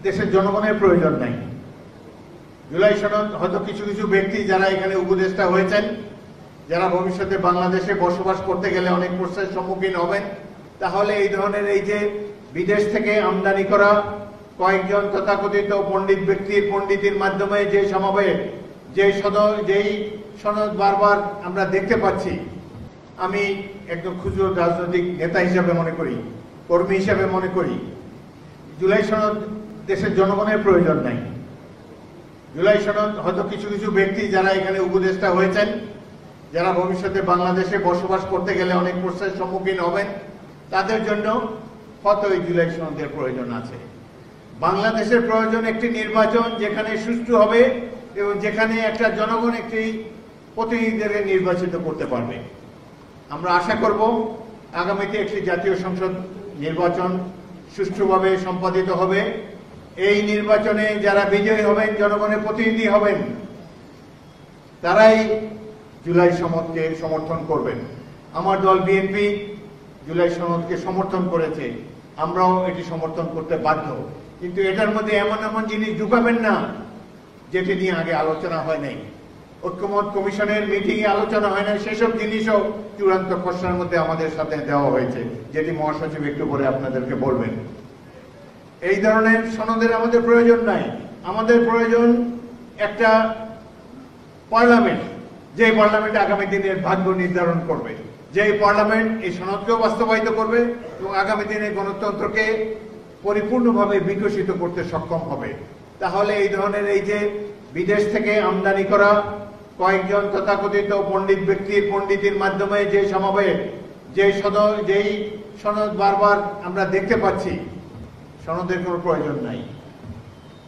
দেশের জনগণের প্রয়োজন নাই। জুলাই সনদ হয়তো কিছু কিছু ব্যক্তি যারা এখানে উপদেষ্টা হয়েছেন, যারা ভবিষ্যতে বাংলাদেশে বসবাস করতে গেলে অনেক প্রশ্নের সম্মুখীন হবেন, তাহলে এই ধরনের এই যে বিদেশ থেকে আমদানি করা কয়েকজন তথাকথিত পণ্ডিত ব্যক্তির পণ্ডিতির মাধ্যমে যে সমাবেশ, যেই সনদ বারবার আমরা দেখতে পাচ্ছি, আমি একদম খুচরো রাজনৈতিক নেতা হিসাবে মনে করি, কর্মী হিসাবে মনে করি, জুলাই সনদ দেশের জনগণের প্রয়োজন নাই। জুলাই সনদ হয়তো কিছু কিছু ব্যক্তি যারা এখানে উপদেষ্টা হয়েছেন, যারা ভবিষ্যতে বাংলাদেশে বসবাস করতে গেলে অনেক প্রশ্নের সম্মুখীন হবেন, তাদের জন্য হয়তো এই জুলাই সনদের প্রয়োজন আছে। বাংলাদেশের প্রয়োজন একটি নির্বাচন যেখানে সুষ্ঠু হবে এবং যেখানে একটা জনগণ একটি প্রতিনিধিদের নির্বাচিত করতে পারবে। আমরা আশা করব আগামীতে একটি জাতীয় সংসদ নির্বাচন সুষ্ঠুভাবে সম্পাদিত হবে। এই নির্বাচনে যারা বিজয়ী হবেন, জনগণের প্রতিনিধি হবেন, তারাই জুলাই সনদকে সমর্থন করবেন। আমার দল বিএনপি জুলাই সনদকে সমর্থন করেছে, আমরাও এটি সমর্থন করতে বাধ্য। কিন্তু এটার মধ্যে এমন এমন জিনিস ঢুকাবেন না যেটি নিয়ে আগে আলোচনা হয় নাই, ঐক্যমত কমিশনের মিটিংয়ে আলোচনা হয় নাই, সেসব জিনিসও চূড়ান্ত খসড়ার মধ্যে আমাদের সাথে দেওয়া হয়েছে, যেটি মহাসচিব একটু পরে আপনাদেরকে বলবেন। এই ধরনের সনদের আমাদের প্রয়োজন নাই। আমাদের প্রয়োজন একটা পার্লামেন্ট, যে পার্লামেন্ট আগামী দিনের ভাগ্য নির্ধারণ করবে, যে পার্লামেন্ট এই সনদকেও বাস্তবায়িত করবে এবং আগামী দিনে গণতন্ত্রকে পরিপূর্ণভাবে বিকশিত করতে সক্ষম হবে। তাহলে এই ধরনের এই যে বিদেশ থেকে আমদানি করা কয়েকজন তথাকথিত পণ্ডিত ব্যক্তির পণ্ডিতির মাধ্যমে যে সমাবেশ, যেই সনদ বারবার আমরা দেখতে পাচ্ছি, সনদের কোনো প্রয়োজন নাই।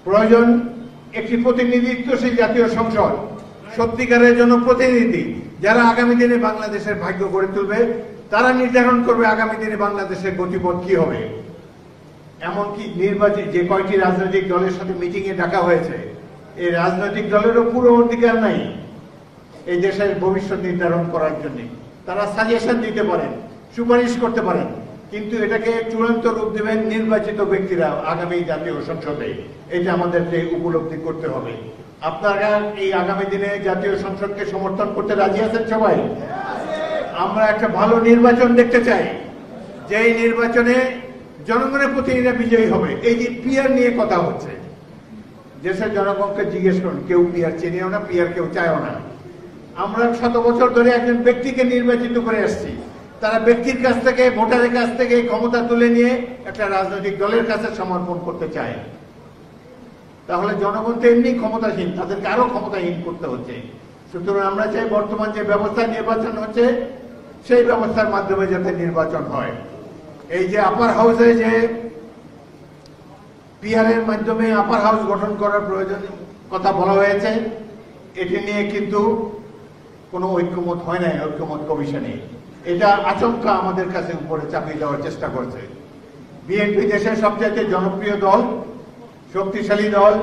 প্রয়োজন একটি প্রতিনিধিত্বশীল জাতীয় সংসদ, সত্যিকারের জন্য প্রতিনিধি, যারা আগামী দিনে বাংলাদেশের ভাগ্য গড়ে তুলবে, তারা নির্ধারণ করবে আগামী দিনে বাংলাদেশের গতিপথ কি হবে। এমনকি নির্বাচিত যে কয়টি রাজনৈতিক দলের সাথে মিটিং এ ডাকা হয়েছে, এই রাজনৈতিক দলেরও পুরো অধিকার নাই এই দেশের ভবিষ্যৎ নির্ধারণ করার জন্য। তারা সাজেশন দিতে পারেন, সুপারিশ করতে পারেন, কিন্তু এটাকে চূড়ান্ত রূপ দেবেন নির্বাচিত ব্যক্তিরা আগামী জাতীয় সংসদে। এটা আমাদেরকে উপলব্ধি করতে হবে। আপনারা এই আগামী দিনে জাতীয় সংসদকে সমর্থন করতে রাজি আছেন সবাই? আমরা একটা ভালো নির্বাচন দেখতে চাই, যেই নির্বাচনে জনগণের প্রতিনিধিরা বিজয়ী হবে। এই যে পিয়ার নিয়ে কথা হচ্ছে, দেশের জনগণকে জিজ্ঞেস করুন, কেউ পিয়ার চেনেও না, পিয়ার কেউ চায়ও না। আমরা 100 বছর ধরে একজন ব্যক্তিকে নির্বাচিত করে আসছি, তারা ব্যক্তির কাছ থেকে, ভোটারের কাছ থেকে ক্ষমতা তুলে নিয়ে একটা রাজনৈতিক দলের কাছে সমর্পণ করতে চায়। তাহলে জনগণ তো এমনি ক্ষমতাহীন, তাদেরকে আরো ক্ষমতাহীন করতে হচ্ছে। সুতরাং আমরা চাই বর্তমান যে ব্যবস্থা নির্বাচন হচ্ছে, সেই ব্যবস্থার মাধ্যমে যাতে নির্বাচন হয়। এই যে আপার হাউসে যে পিআরের মাধ্যমে আপার হাউস গঠন করার প্রয়োজন কথা বলা হয়েছে, এটি নিয়ে কিন্তু কোনো ঐক্যমত হয় নাই ঐক্যমত কমিশনে। এটা আচমকা আমাদের কাছে উপরে চাপিয়ে দেওয়ার চেষ্টা করছে। বিএনপি দেশের সবচেয়ে জনপ্রিয় দল, শক্তিশালী দল।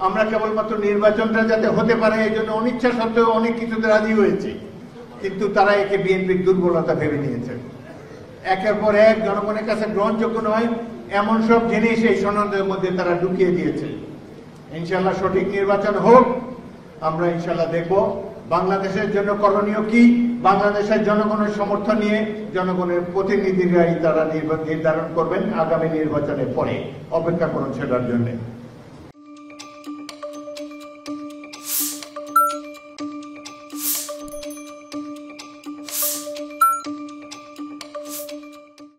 আমরা কেবলমাত্র নির্বাচনটা যাতে হতে পারে এই জন্য অনিচ্ছা সত্ত্বেও অনেক কিছুতে রাজি হয়েছি, কিন্তু তারা একে বিএনপির দুর্বলতা ভেবে নিয়েছে। একের পর এক জনগণের কাছে গ্রহণযোগ্য নয় এমন সব জিনিস এই সনদের মধ্যে তারা ঢুকিয়ে দিয়েছে। ইনশাল্লাহ সঠিক নির্বাচন হোক, আমরা ইনশাল্লাহ দেখব বাংলাদেশের জন্য করণীয় কি। বাংলাদেশের জনগণের সমর্থন নিয়ে জনগণের প্রতিনিধিরাই তারা নির্ধারণ করবেন আগামী নির্বাচনের পরে। অপেক্ষা করুন সেটার জন্য।